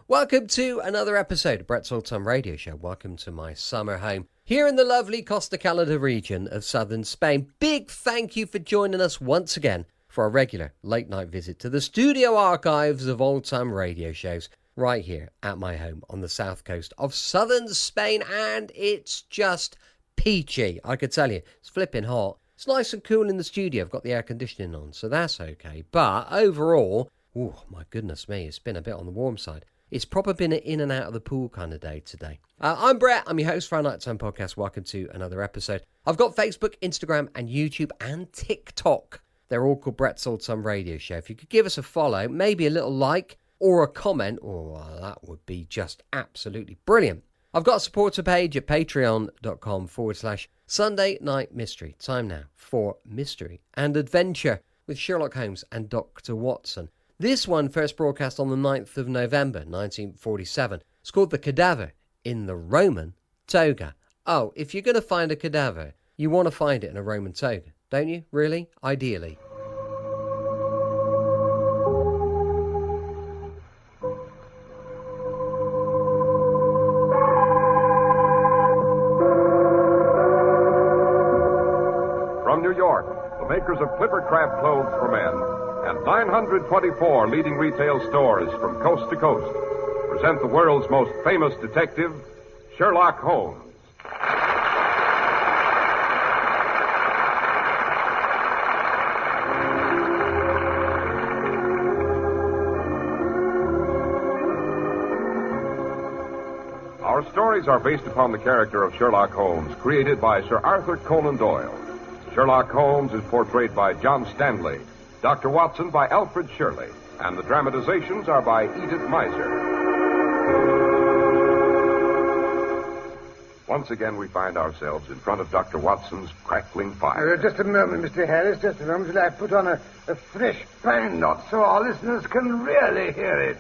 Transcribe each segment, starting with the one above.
Welcome to another episode of Brett's Old Time Radio Show. Welcome to my summer home here in the lovely Costa Cálida region of southern Spain. Big thank you for joining us once again for a regular late night visit to the studio archives of old time radio shows right here at my home on the south coast of southern Spain. And it's just peachy, I could tell you. It's flipping hot. It's nice and cool in the studio. I've got the air conditioning on, so that's okay. But overall, oh my goodness me, it's been a bit on the warm side. It's probably been an in and out of the pool kind of day today. I'm Brett. I'm your host for our Nighttime podcast. Welcome to another episode. I've got Facebook, Instagram, and YouTube, and TikTok. They're all called Brett's Old Time Radio Show. If you could give us a follow, maybe a little like or a comment, that would be just absolutely brilliant. I've got a supporter page at patreon.com/Sunday Night Mystery. Time now for mystery and adventure with Sherlock Holmes and Dr. Watson. This one first broadcast on the 9th of November, 1947. It's called The Cadaver in the Roman Toga. Oh, if you're going to find a cadaver, you want to find it in a Roman toga, don't you? Really? Ideally. From New York, the makers of Clippercraft clothes for men and 924 leading retail stores from coast to coast present the world's most famous detective, Sherlock Holmes. Our stories are based upon the character of Sherlock Holmes, created by Sir Arthur Conan Doyle. Sherlock Holmes is portrayed by John Stanley, Dr. Watson by Alfred Shirley, and the dramatizations are by Edith Meiser. Once again, we find ourselves in front of Dr. Watson's crackling fire. Just a moment, Mr. Harris, just a moment till I put on a fresh pine knot so our listeners can really hear it.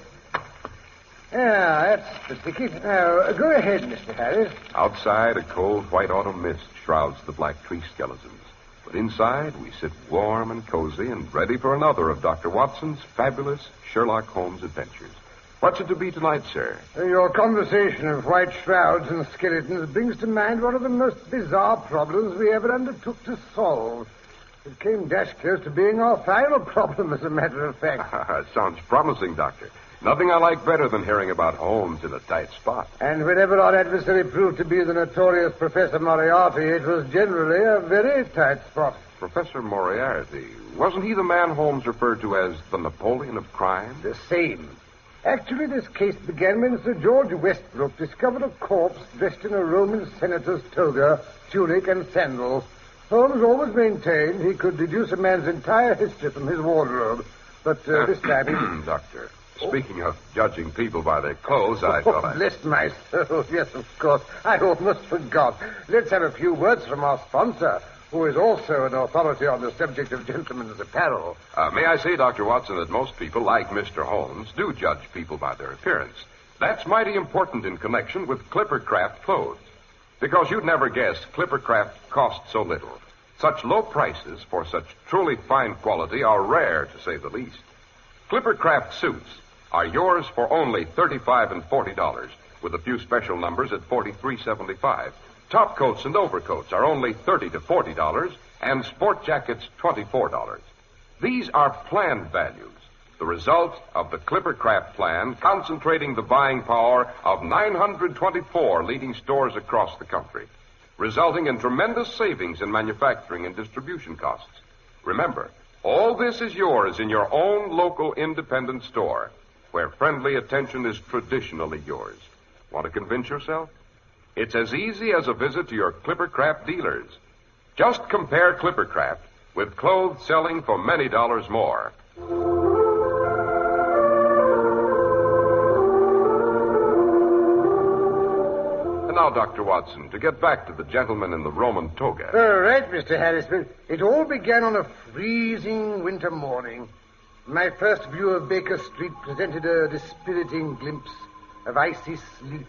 Yeah, that's the ticket. Now, go ahead, Mr. Harris. Outside, a cold white autumn mist shrouds the black tree skeletons. But inside, we sit warm and cozy and ready for another of Dr. Watson's fabulous Sherlock Holmes adventures. What's it to be tonight, sir? Your conversation of white shrouds and skeletons brings to mind one of the most bizarre problems we ever undertook to solve. It came dash close to being our final problem, as a matter of fact. Sounds promising, Doctor. Nothing I like better than hearing about Holmes in a tight spot. And whenever our adversary proved to be the notorious Professor Moriarty, it was generally a very tight spot. Professor Moriarty, wasn't he the man Holmes referred to as the Napoleon of crime? The same. Actually, this case began when Sir George Westbrook discovered a corpse dressed in a Roman senator's toga, tunic, and sandals. Holmes always maintained he could deduce a man's entire history from his wardrobe. But this time... Doctor... Speaking of judging people by their clothes, I thought I... Bless my soul. Yes, of course. I almost forgot. Let's have a few words from our sponsor, who is also an authority on the subject of gentlemen's apparel. May I say, Dr. Watson, that most people, like Mr. Holmes, do judge people by their appearance. That's mighty important in connection with Clippercraft clothes. Because you'd never guess Clippercraft costs so little. Such low prices for such truly fine quality are rare, to say the least. Clippercraft suits are yours for only $35 and $40, with a few special numbers at $43.75. Top coats and overcoats are only $30 to $40, and sport jackets $24. These are planned values, the result of the Clippercraft plan, concentrating the buying power of 924 leading stores across the country, resulting in tremendous savings in manufacturing and distribution costs. Remember, all this is yours in your own local independent store, where friendly attention is traditionally yours. Want to convince yourself? It's as easy as a visit to your Clippercraft dealers. Just compare Clippercraft with clothes selling for many dollars more. And now, Dr. Watson, to get back to the gentleman in the Roman toga. Right, Mr. Harris. It all began on a freezing winter morning. My first view of Baker Street presented a dispiriting glimpse of icy sleet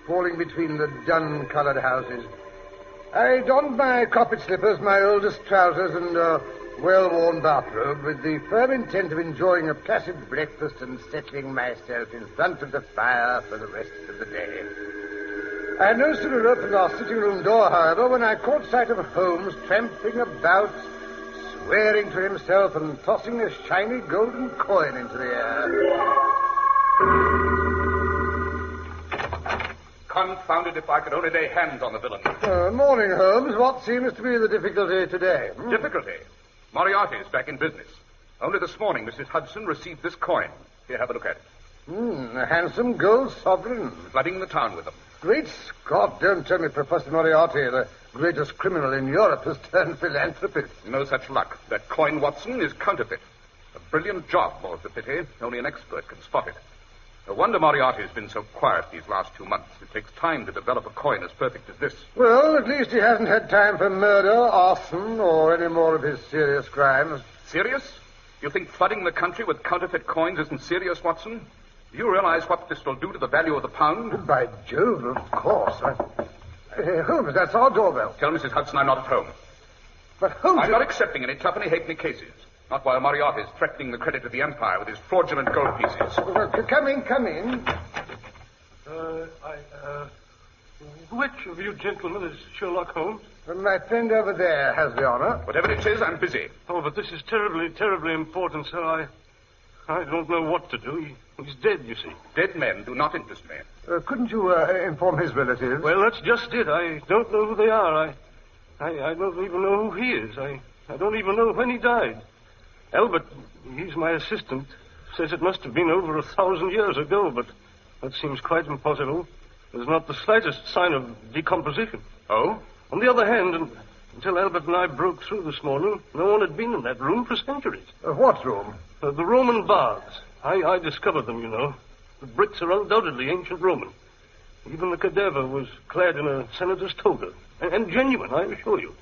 falling between the dun-colored houses. I donned my carpet slippers, my oldest trousers, and well-worn bathrobe with the firm intent of enjoying a placid breakfast and settling myself in front of the fire for the rest of the day. I had no sooner opened our sitting-room door, however, when I caught sight of Holmes tramping about, swearing to himself and tossing a shiny golden coin into the air. Confound it if I could only lay hands on the villain. Morning, Holmes. What seems to be the difficulty today? Difficulty? Moriarty's back in business. Only this morning, Mrs. Hudson received this coin. Here, have a look at it. A handsome gold sovereign. Flooding the town with them. Great Scott, don't tell me Professor Moriarty, the greatest criminal in Europe, has turned philanthropist. No such luck. That coin, Watson, is counterfeit. A brilliant job, more's the pity. Only an expert can spot it. No wonder Moriarty's been so quiet these last 2 months. It takes time to develop a coin as perfect as this. Well, at least he hasn't had time for murder, arson, or any more of his serious crimes. Serious? You think flooding the country with counterfeit coins isn't serious, Watson? Do you realize what this will do to the value of the pound? By Jove, of course. Holmes, that's our doorbell. Tell Mrs. Hudson I'm not at home. But Holmes... I'm not accepting any twopenny-halfpenny cases. Not while Moriarty's threatening the credit of the Empire with his fraudulent gold pieces. Well, come in. Which of you gentlemen is Sherlock Holmes? Well, my friend over there has the honor. Whatever it is, I'm busy. Oh, but this is terribly, terribly important, sir. I don't know what to do. He's dead, you see. Dead men do not interest me. Couldn't you inform his relatives? Well, that's just it. I don't know who they are. I don't even know who he is. I don't even know when he died. Albert, he's my assistant, says it must have been over 1,000 years ago, but that seems quite impossible. There's not the slightest sign of decomposition. Oh? On the other hand, until Albert and I broke through this morning, no one had been in that room for centuries. What room? The Roman baths. I discovered them, you know. The bricks are undoubtedly ancient Roman. Even the cadaver was clad in a senator's toga. And genuine, I assure you.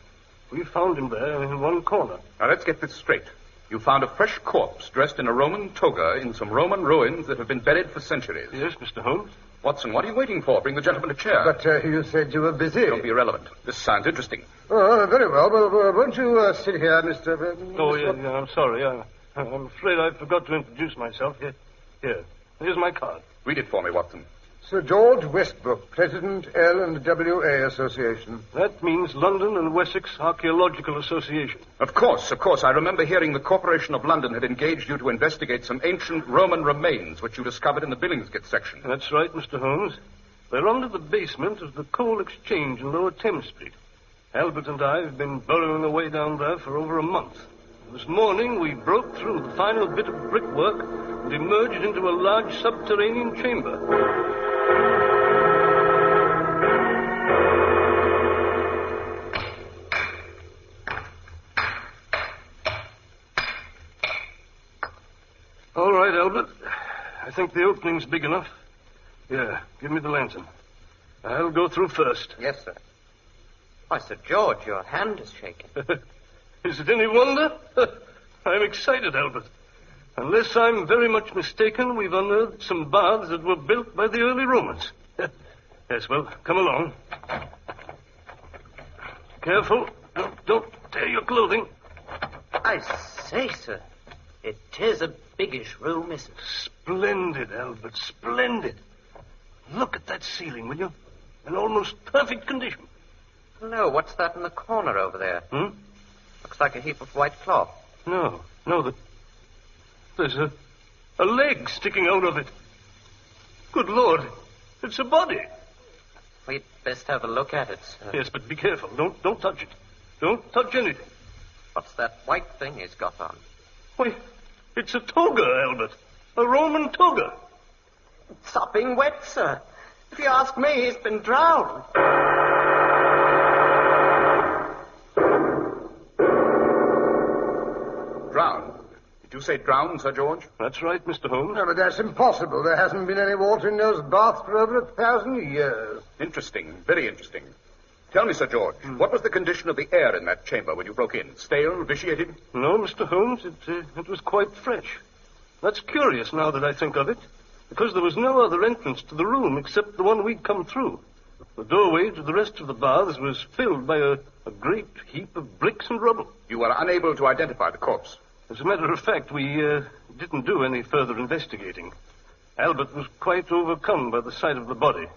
We found him there in one corner. Now, let's get this straight. You found a fresh corpse dressed in a Roman toga in some Roman ruins that have been buried for centuries. Yes, Mr. Holmes. Watson, what are you waiting for? Bring the gentleman a chair. But you said you were busy. Don't be irrelevant. This sounds interesting. Oh, very well. Well, won't you sit here, Mr. Oh, yeah, I'm sorry. I'm afraid I forgot to introduce myself. Here. Here's my card. Read it for me, Watson. Sir George Westbrook, President L&WA Association. That means London and Wessex Archaeological Association. Of course. I remember hearing the Corporation of London had engaged you to investigate some ancient Roman remains which you discovered in the Billingsgate section. That's right, Mr. Holmes. They're under the basement of the Coal Exchange in Lower Thames Street. Albert and I have been burrowing away down there for over a month. This morning we broke through the final bit of brickwork and emerged into a large subterranean chamber. All right, Albert. I think the opening's big enough. Here, give me the lantern. I'll go through first. Yes, sir. Why, Sir George, your hand is shaking. Is it any wonder? I'm excited, Albert. Unless I'm very much mistaken, we've unearthed some baths that were built by the early Romans. Yes, well, come along. Careful. Don't tear your clothing. I say, sir, it is a biggish room, isn't it? Splendid, Albert, splendid. Look at that ceiling, will you? In almost perfect condition. No, what's that in the corner over there? Looks like a heap of white cloth. No, there's a leg sticking out of it. Good Lord, it's a body. We'd best have a look at it, sir. Yes, but be careful. Don't touch it. Don't touch anything. What's that white thing he's got on? Why, it's a toga, Albert. A Roman toga. It's sopping wet, sir. If you ask me, he's been drowned. Drowned? Did you say drowned, Sir George? That's right, Mr. Holmes. No, but that's impossible. There hasn't been any water in those baths for over 1,000 years. Interesting. Very interesting. Tell me, Sir George, what was the condition of the air in that chamber when you broke in? Stale, vitiated? No, Mr. Holmes, it was quite fresh. That's curious now that I think of it, because there was no other entrance to the room except the one we'd come through. The doorway to the rest of the baths was filled by a great heap of bricks and rubble. You were unable to identify the corpse. As a matter of fact, we didn't do any further investigating. Albert was quite overcome by the sight of the body.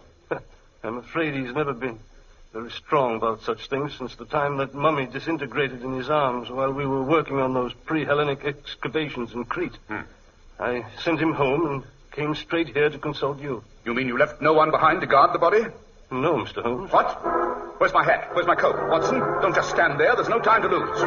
I'm afraid he's never been very strong about such things since the time that mummy disintegrated in his arms while we were working on those pre-Hellenic excavations in Crete. I sent him home and came straight here to consult you. You mean you left no one behind to guard the body? No, Mr. Holmes. What? Where's my hat? Where's my coat? Watson, don't just stand there. There's no time to lose.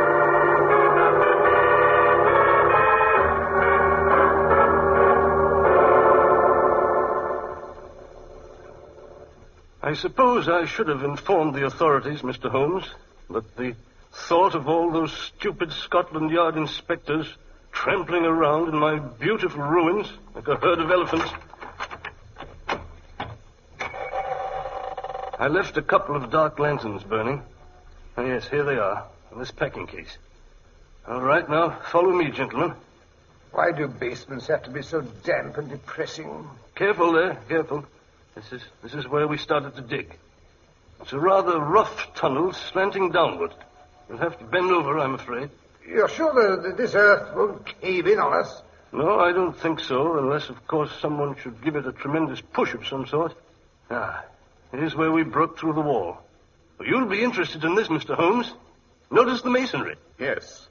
I suppose I should have informed the authorities, Mr. Holmes, but the thought of all those stupid Scotland Yard inspectors trampling around in my beautiful ruins like a herd of elephants. I left a couple of dark lanterns burning. Oh, yes, here they are, in this packing case. All right, now, follow me, gentlemen. Why do basements have to be so damp and depressing? Careful there, careful. This is where we started to dig. It's a rather rough tunnel slanting downward. You'll have to bend over, I'm afraid. You're sure that this earth won't cave in on us? No, I don't think so, unless, of course, someone should give it a tremendous push of some sort. Here's where we broke through the wall. Well, you'll be interested in this, Mr. Holmes. Notice the masonry. Yes.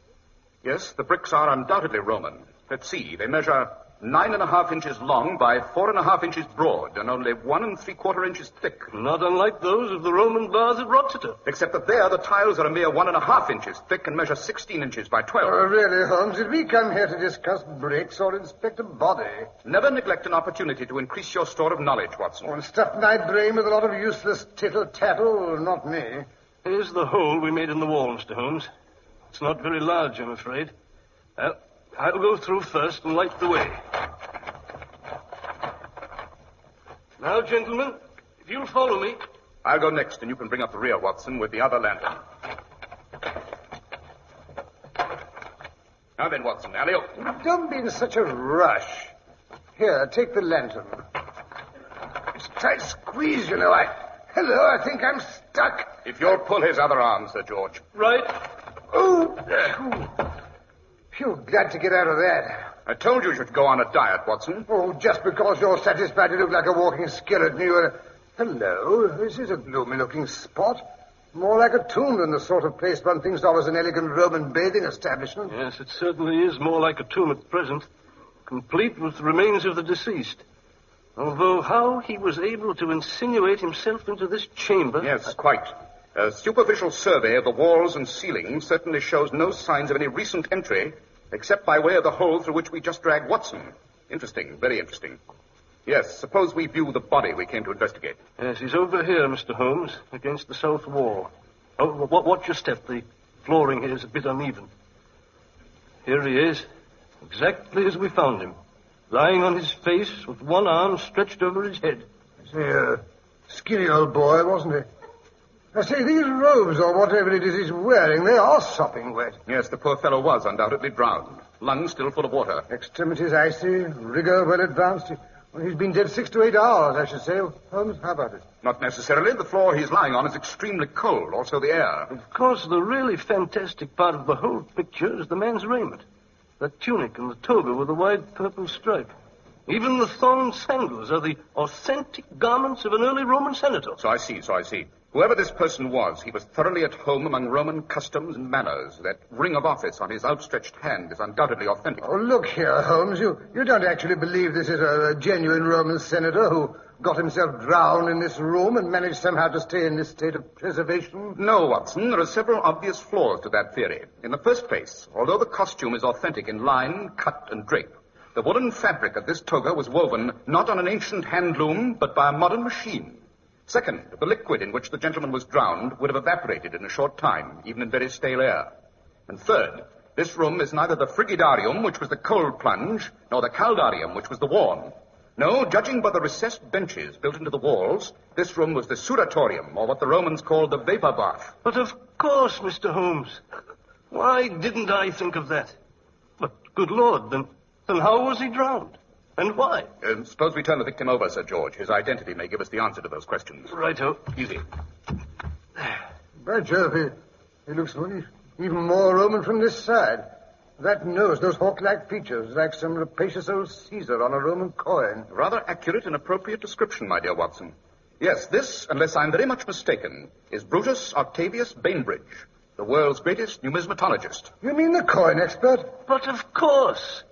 Yes, the bricks are undoubtedly Roman. Let's see. They measure 9.5 inches long by 4.5 inches broad and only 1 3/4 inches thick. Not unlike those of the Roman baths at Rochester. Except that there, the tiles are a mere 1.5 inches thick and measure 16 inches by 12. Oh, really, Holmes? Did we come here to discuss bricks or inspect a body? Never neglect an opportunity to increase your store of knowledge, Watson. Oh, and stuff my brain with a lot of useless tittle-tattle? Not me. Here's the hole we made in the wall, Mr. Holmes. It's not very large, I'm afraid. Well, I'll go through first and light the way. Now, gentlemen, if you'll follow me. I'll go next, and you can bring up the rear, Watson, with the other lantern. Now then, Watson, alley-oop. Don't be in such a rush. Here, take the lantern. It's a tight squeeze, you know. Hello, I think I'm stuck. If you'll pull his other arm, Sir George. Right. Oh, phew, glad to get out of that. I told you should go on a diet, Watson. Oh, just because you're satisfied to look like a walking skeleton, you... Hello, this is a gloomy-looking spot. More like a tomb than the sort of place one thinks of as an elegant Roman bathing establishment. Yes, it certainly is more like a tomb at present, complete with the remains of the deceased. Although how he was able to insinuate himself into this chamber... Yes, quite. A superficial survey of the walls and ceiling certainly shows no signs of any recent entry, except by way of the hole through which we just dragged Watson. Interesting, very interesting. Yes, suppose we view the body we came to investigate. Yes, he's over here, Mr. Holmes, against the south wall. Oh, watch your step. The flooring here is a bit uneven. Here he is, exactly as we found him, lying on his face with one arm stretched over his head. He's a skinny old boy, wasn't he? I say, these robes or whatever it is he's wearing, they are sopping wet. Yes, the poor fellow was undoubtedly drowned. Lungs still full of water. Extremities icy, rigor well advanced. Well, he's been dead 6 to 8 hours, I should say. Holmes, how about it? Not necessarily. The floor he's lying on is extremely cold, also the air. Of course, the really fantastic part of the whole picture is the man's raiment. The tunic and the toga with the wide purple stripe. Even the thong sandals are the authentic garments of an early Roman senator. So I see. Whoever this person was, he was thoroughly at home among Roman customs and manners. That ring of office on his outstretched hand is undoubtedly authentic. Oh, look here, Holmes. You don't actually believe this is a genuine Roman senator who got himself drowned in this room and managed somehow to stay in this state of preservation? No, Watson. There are several obvious flaws to that theory. In the first place, although the costume is authentic in line, cut, and drape, the woolen fabric of this toga was woven not on an ancient hand loom, but by a modern machine. Second, the liquid in which the gentleman was drowned would have evaporated in a short time, even in very stale air. And third, this room is neither the frigidarium, which was the cold plunge, nor the caldarium, which was the warm. No, judging by the recessed benches built into the walls, this room was the suratorium, or what the Romans called the vapor bath. But of course, Mr. Holmes. Why didn't I think of that? But, good Lord, then how was he drowned? And why? Suppose we turn the victim over, Sir George. His identity may give us the answer to those questions. Righto. Easy. By Jove, he looks even more Roman from this side. That nose, those hawk-like features, like some rapacious old Caesar on a Roman coin. Rather accurate and appropriate description, my dear Watson. Yes, this, unless I'm very much mistaken, is Brutus Octavius Bainbridge, the world's greatest numismatologist. You mean the coin expert? But of course.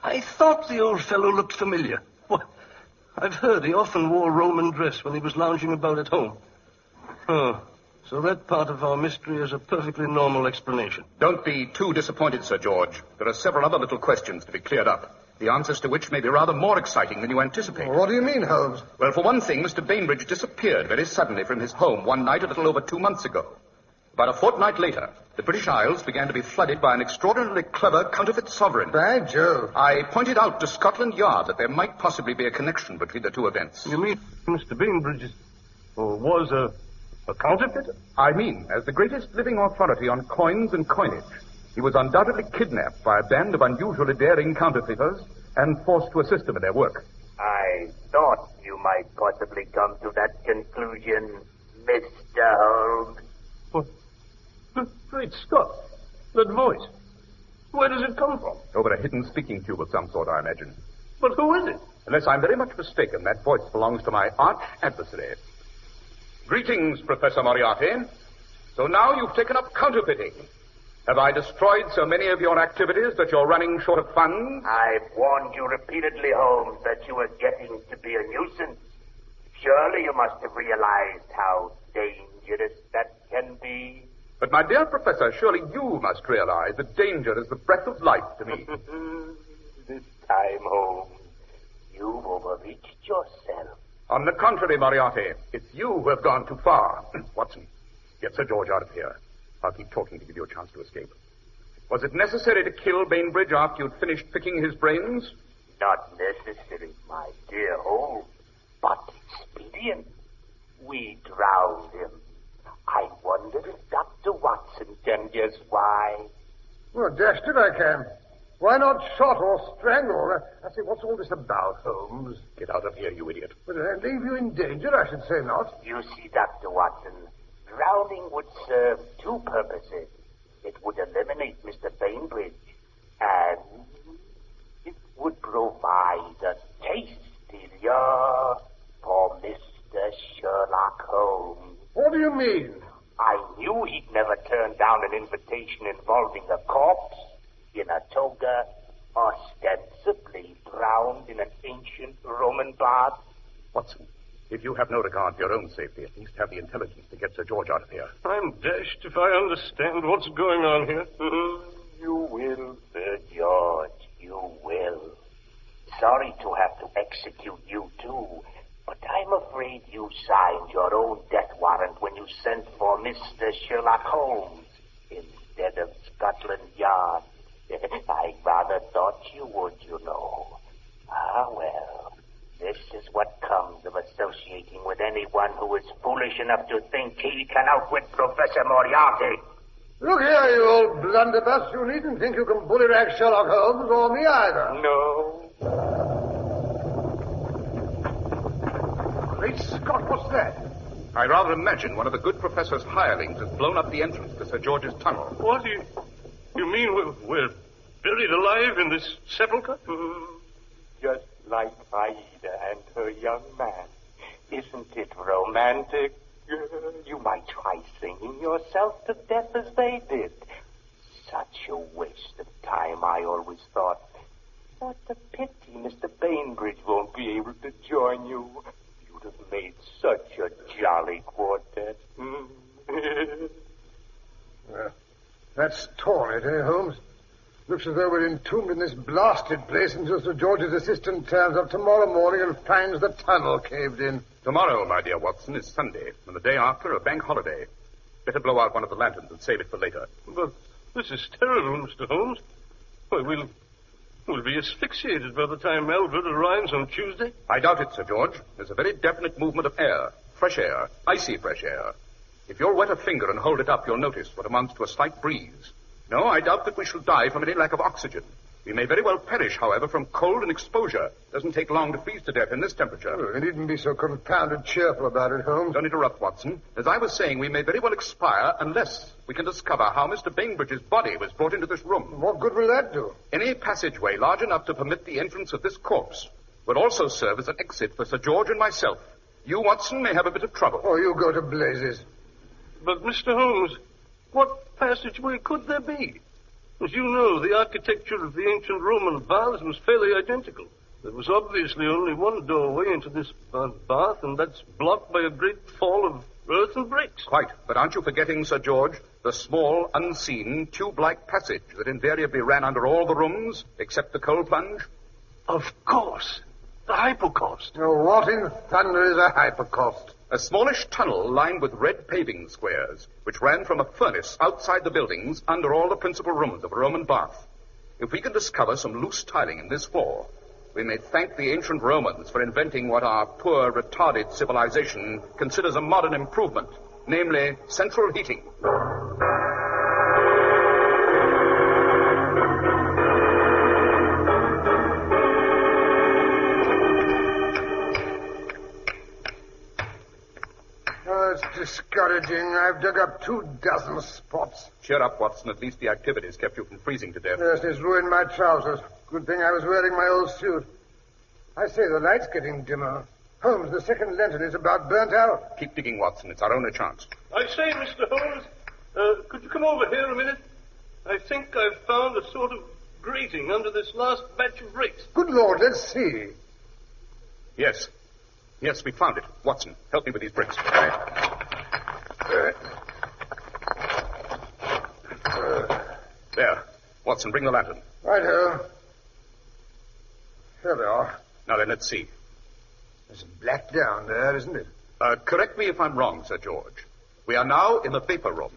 I thought the old fellow looked familiar. What? I've heard he often wore Roman dress when he was lounging about at home. Oh, so that part of our mystery is a perfectly normal explanation. Don't be too disappointed, Sir George. There are several other little questions to be cleared up, the answers to which may be rather more exciting than you anticipate. What do you mean, Holmes? Well, for one thing, Mr. Bainbridge disappeared very suddenly from his home one night a little over 2 months ago. About a fortnight later, the British Isles began to be flooded by an extraordinarily clever counterfeit sovereign. By Jove. I pointed out to Scotland Yard that there might possibly be a connection between the two events. You mean Mr. Bainbridge was a counterfeiter? I mean, as the greatest living authority on coins and coinage, he was undoubtedly kidnapped by a band of unusually daring counterfeiters and forced to assist them in their work. I thought you might possibly come to that conclusion, Mr. Holmes. What? Great Scott. That voice. Where does it come from? Over a hidden speaking tube of some sort, I imagine. But who is it? Unless I'm very much mistaken, that voice belongs to my arch adversary. Greetings, Professor Moriarty. So now you've taken up counterfeiting. Have I destroyed so many of your activities that you're running short of funds? I've warned you repeatedly, Holmes, that you are getting to be a nuisance. Surely you must have realized how dangerous that can be. But, my dear Professor, surely you must realize that danger is the breath of life to me. This time, Holmes, you've overreached yourself. On the contrary, Moriarty, it's you who have gone too far. Watson, get Sir George out of here. I'll keep talking to give you a chance to escape. Was it necessary to kill Bainbridge after you'd finished picking his brains? Not necessary, my dear Holmes, but expedient. We drowned him. I wonder if Dr. Watson can guess why. Well, dashed it, I can. Why not shot or strangle? I say, what's all this about, Holmes? Get out of here, you idiot. Well, I leave you in danger, I should say not. You see, Dr. Watson, drowning would serve two purposes. It would eliminate Mr. Bainbridge, and it would provide a tasty lure for Mr. Sherlock Holmes. What do you mean? I knew he'd never turn down an invitation involving a corpse in a toga, ostensibly drowned in an ancient Roman bath. Watson, if you have no regard for your own safety, at least have the intelligence to get Sir George out of here. I'm dashed if I understand what's going on here. You will, Sir George, you will. Sorry to have to execute you, too, but I'm afraid you signed your own death warrant when you sent for Mr. Sherlock Holmes instead of Scotland Yard. I rather thought you would, you know. Ah, well, this is what comes of associating with anyone who is foolish enough to think he can outwit Professor Moriarty. Look here, you old blunderbuss. You needn't think you can bullyrag Sherlock Holmes or me either. No. Great Scott, what's that? I rather imagine one of the good professor's hirelings has blown up the entrance to Sir George's tunnel. What do you mean we're buried alive in this sepulchre? Just like Aida and her young man. Isn't it romantic? You might try singing yourself to death as they did. Such a waste of time, I always thought. What a pity Mr. Bainbridge won't be able to join you. You'd have made such a jolly quartet. Well, that's torn, eh, Holmes? Looks as though we're entombed in this blasted place until Sir George's assistant turns up tomorrow morning and finds the tunnel caved in. Tomorrow, my dear Watson, is Sunday, and the day after a bank holiday. Better blow out one of the lanterns and save it for later. But this is terrible, Mr. Holmes. Why, we'll be asphyxiated by the time Albert arrives on Tuesday. I doubt it, Sir George. There's a very definite movement of air. Fresh air. Icy fresh air. If you'll wet a finger and hold it up, you'll notice what amounts to a slight breeze. No, I doubt that we shall die from any lack of oxygen. We may very well perish, however, from cold and exposure. Doesn't take long to freeze to death in this temperature. Oh, you needn't be so confounded cheerful about it, Holmes. Don't interrupt, Watson. As I was saying, we may very well expire unless we can discover how Mr. Bainbridge's body was brought into this room. What good will that do? Any passageway large enough to permit the entrance of this corpse would also serve as an exit for Sir George and myself. You, Watson, may have a bit of trouble. Oh, you go to blazes. But, Mr. Holmes, what passageway could there be? As you know, the architecture of the ancient Roman baths was fairly identical. There was obviously only one doorway into this bath, and that's blocked by a great fall of earth and bricks. Quite. But aren't you forgetting, Sir George, the small, unseen, tube-like passage that invariably ran under all the rooms except the coal plunge? Of course. The hypocaust. Oh, what in thunder is a hypocaust? A smallish tunnel lined with red paving squares, which ran from a furnace outside the buildings under all the principal rooms of a Roman bath. If we can discover some loose tiling in this floor, we may thank the ancient Romans for inventing what our poor, retarded civilization considers a modern improvement, namely central heating. It's discouraging. I've dug up 24 spots. Cheer up, Watson. At least the activities kept you from freezing to death. Yes, it's ruined my trousers. Good thing I was wearing my old suit. I say, the light's getting dimmer. Holmes, the second lantern is about burnt out. Keep digging, Watson. It's our only chance. I say, Mr. Holmes, could you come over here a minute? I think I've found a sort of grating under this last batch of bricks. Good Lord, let's see. Yes. Yes, we found it. Watson, help me with these bricks. There. Watson, bring the lantern. Right-o. Here they are. Now then, let's see. There's black down there, isn't it? Correct me if I'm wrong, Sir George. We are now in the vapor room.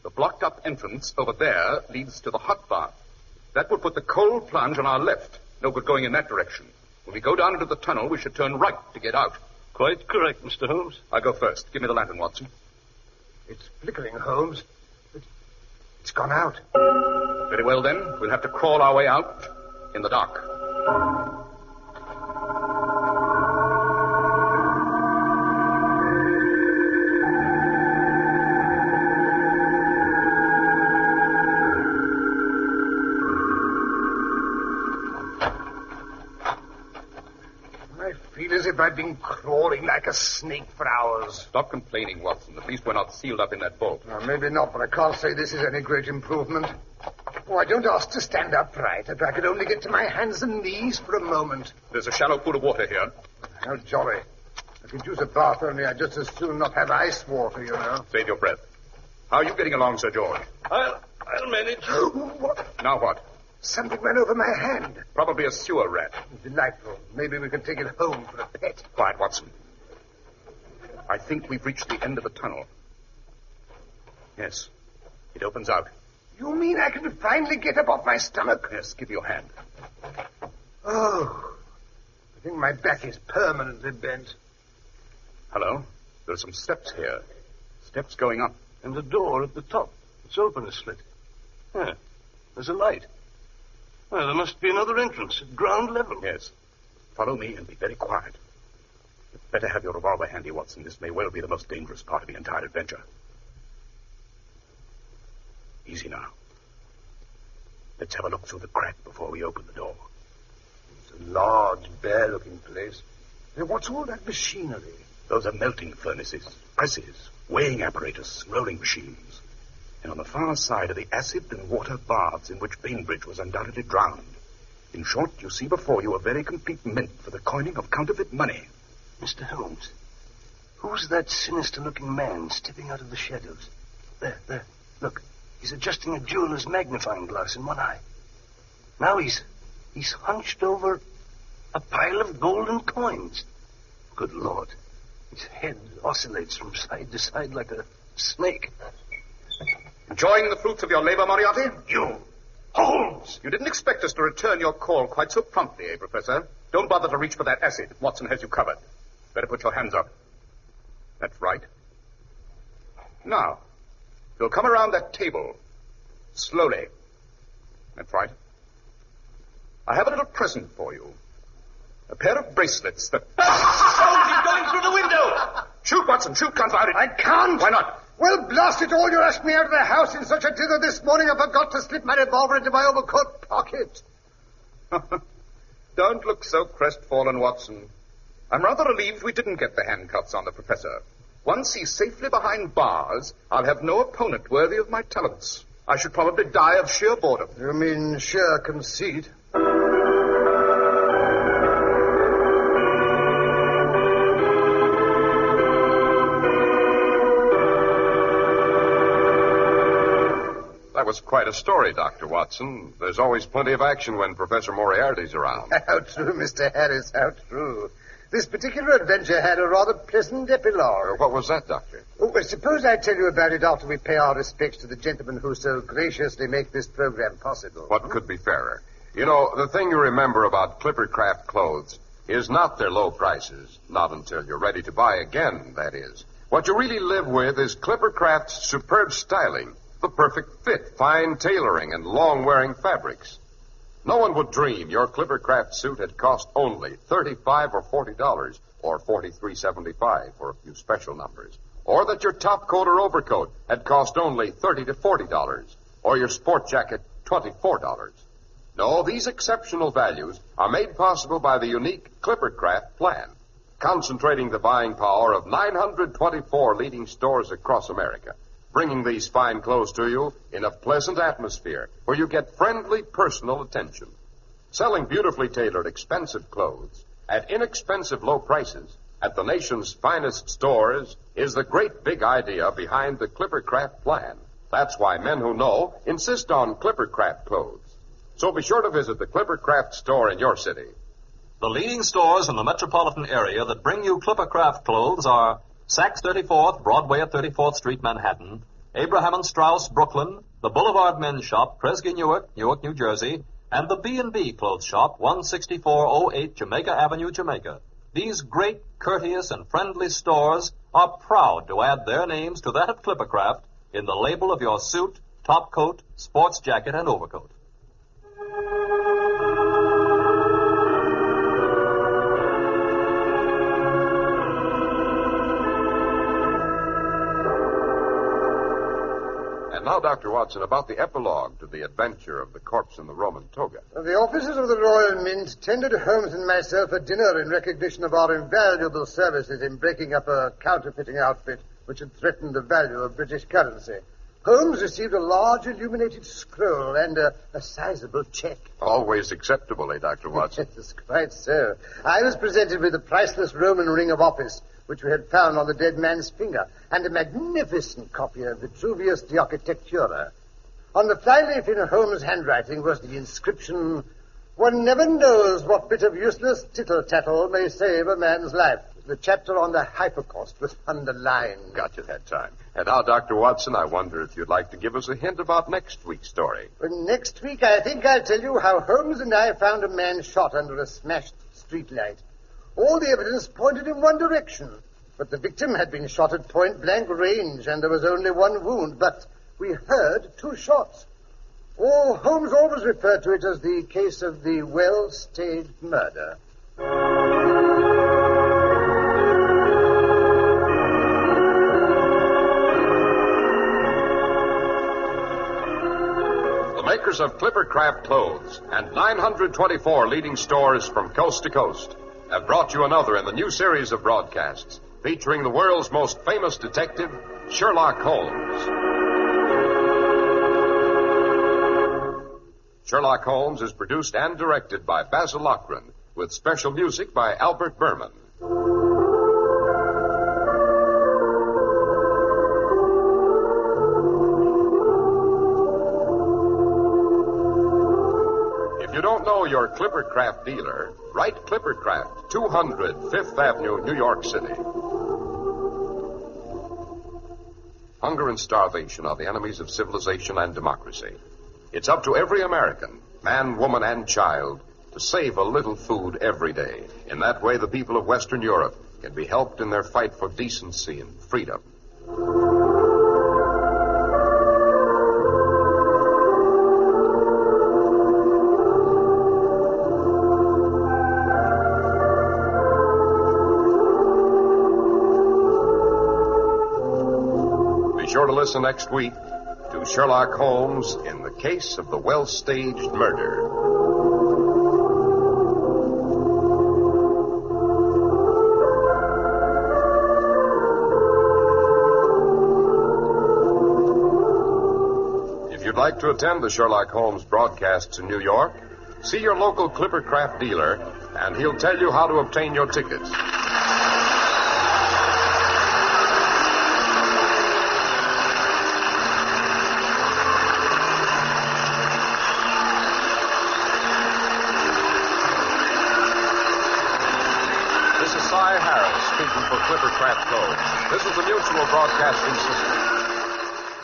The blocked-up entrance over there leads to the hot bath. That would put the cold plunge on our left. No good going in that direction. When we go down into the tunnel, we should turn right to get out. Quite correct, Mr. Holmes. I'll go first. Give me the lantern, Watson. It's flickering, Holmes. It's gone out. Very well, then. We'll have to crawl our way out in the dark. As if I'd been crawling like a snake for hours. Stop complaining, Watson. At least we're not sealed up in that vault. Well, maybe not, but I can't say this is any great improvement. Oh, I don't ask to stand upright. If I could only get to my hands and knees for a moment. There's a shallow pool of water here. How jolly. I could use a bath, only I'd just as soon not have ice water, you know. Save your breath. How are you getting along, Sir George? I'll manage. What? Now what? Something ran over my hand. Probably a sewer rat. Delightful. Maybe we can take it home for a pet. Quiet, Watson. I think we've reached the end of the tunnel. Yes. It opens out. You mean I can finally get up off my stomach? Yes, give me your hand. Oh. I think my back is permanently bent. Hello? There are some steps here. Steps going up. And the door at the top. It's open a slit. Yeah. There's a light. Well, there must be another entrance at ground level. Yes. Follow me and be very quiet. You'd better have your revolver handy, Watson. This may well be the most dangerous part of the entire adventure. Easy now. Let's have a look through the crack before we open the door. It's a large, bare-looking place. What's all that machinery? Those are melting furnaces, presses, weighing apparatus, rolling machines. And on the far side are the acid and water baths in which Bainbridge was undoubtedly drowned. In short, you see before you a very complete mint for the coining of counterfeit money. Mr. Holmes, who's that sinister-looking man stepping out of the shadows? There. Look, he's adjusting a jeweler's magnifying glass in one eye. Now he's hunched over a pile of golden coins. Good Lord. His head oscillates from side to side like a snake. Enjoying the fruits of your labor, Moriarty? You! Holmes! You didn't expect us to return your call quite so promptly, Professor? Don't bother to reach for that acid. Watson has you covered. Better put your hands up. That's right. Now, you'll come around that table. Slowly. That's right. I have a little present for you. A pair of bracelets that... Holmes, he's going through the window! Shoot, Watson, shoot, confound it. I can't. Why not? Well, blast it all, you asked me out of the house in such a dither this morning I forgot to slip my revolver into my overcoat pocket. Don't look so crestfallen, Watson. I'm rather relieved we didn't get the handcuffs on the professor. Once he's safely behind bars, I'll have no opponent worthy of my talents. I should probably die of sheer boredom. You mean sheer conceit? That was quite a story, Dr. Watson. There's always plenty of action when Professor Moriarty's around. How true, Mr. Harris, how true. This particular adventure had a rather pleasant epilogue. What was that, Doctor? Oh, well, suppose I tell you about it after we pay our respects to the gentlemen who so graciously make this program possible. What could be fairer? You know, the thing you remember about Clippercraft clothes is not their low prices. Not until you're ready to buy again, that is. What you really live with is Clippercraft's superb styling, the perfect fit, fine tailoring, and long-wearing fabrics. No one would dream your Clippercraft suit had cost only $35 or $40, or $43.75 for a few special numbers, or that your top coat or overcoat had cost only $30 to $40, or your sport jacket $24. No, these exceptional values are made possible by the unique Clippercraft plan, concentrating the buying power of 924 leading stores across America, bringing these fine clothes to you in a pleasant atmosphere where you get friendly personal attention. Selling beautifully tailored, expensive clothes at inexpensive low prices at the nation's finest stores is the great big idea behind the Clippercraft plan. That's why men who know insist on Clippercraft clothes. So be sure to visit the Clippercraft store in your city. The leading stores in the metropolitan area that bring you Clippercraft clothes are Saks 34th, Broadway at 34th Street, Manhattan, Abraham and Straus, Brooklyn, the Boulevard Men's Shop, Kresge, Newark, New Jersey, and the B&B Clothes Shop, 16408 Jamaica Avenue, Jamaica. These great, courteous, and friendly stores are proud to add their names to that of Clippercraft in the label of your suit, top coat, sports jacket, and overcoat. Now, Dr. Watson, about the epilogue to the adventure of the corpse in the Roman toga. The officers of the Royal Mint tendered Holmes and myself a dinner in recognition of our invaluable services in breaking up a counterfeiting outfit which had threatened the value of British currency. Holmes received a large illuminated scroll and a sizable check. Always acceptable, eh, Dr. Watson? Yes, quite so. I was presented with a priceless Roman ring of office, which we had found on the dead man's finger, and a magnificent copy of Vitruvius de Architectura. On the flyleaf in Holmes' handwriting was the inscription, "One never knows what bit of useless tittle-tattle may save a man's life." The chapter on the Hypocaust was underlined. Got you that time. And now, Dr. Watson, I wonder if you'd like to give us a hint about next week's story. Well, next week, I think I'll tell you how Holmes and I found a man shot under a smashed streetlight. All the evidence pointed in one direction, but the victim had been shot at point-blank range, and there was only one wound, but we heard two shots. Oh, Holmes always referred to it as the case of the well-staged murder. The makers of Clippercraft clothes and 924 leading stores from coast to coast have brought you another in the new series of broadcasts featuring the world's most famous detective, Sherlock Holmes. Sherlock Holmes is produced and directed by Basil Lochran, with special music by Albert Berman. If you don't know your Clippercraft dealer, write Clippercraft, 200 Fifth Avenue, New York City. Hunger and starvation are the enemies of civilization and democracy. It's up to every American, man, woman, and child, to save a little food every day. In that way, the people of Western Europe can be helped in their fight for decency and freedom. sure to listen next week to Sherlock Holmes in the case of the well-staged murder. If you'd like to attend the Sherlock Holmes broadcasts in New York, see your local Clippercraft dealer, and he'll tell you how to obtain your tickets. Speaking for Clippercraft Clothes. This is the Mutual Broadcasting System.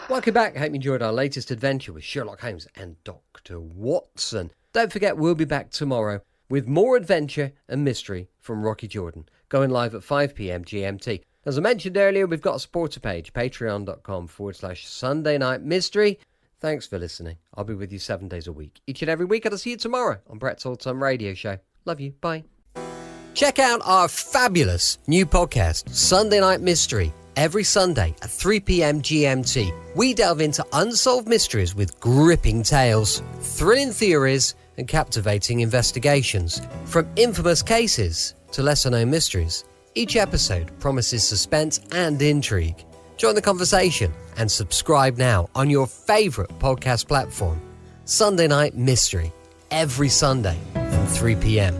Welcome back. I hope you enjoyed our latest adventure with Sherlock Holmes and Dr. Watson. Don't forget, we'll be back tomorrow with more adventure and mystery from Rocky Jordan, going live at 5 p.m. GMT. As I mentioned earlier, we've got a supporter page, patreon.com/Sunday Night Mystery. Thanks for listening. I'll be with you 7 days a week, each and every week, and I'll see you tomorrow on Brett's Old-Time Radio Show. Love you. Bye. Check out our fabulous new podcast, Sunday Night Mystery, every Sunday at 3 p.m. GMT. We delve into unsolved mysteries with gripping tales, thrilling theories, and captivating investigations. From infamous cases to lesser-known mysteries, each episode promises suspense and intrigue. Join the conversation and subscribe now on your favourite podcast platform. Sunday Night Mystery, every Sunday from 3 p.m.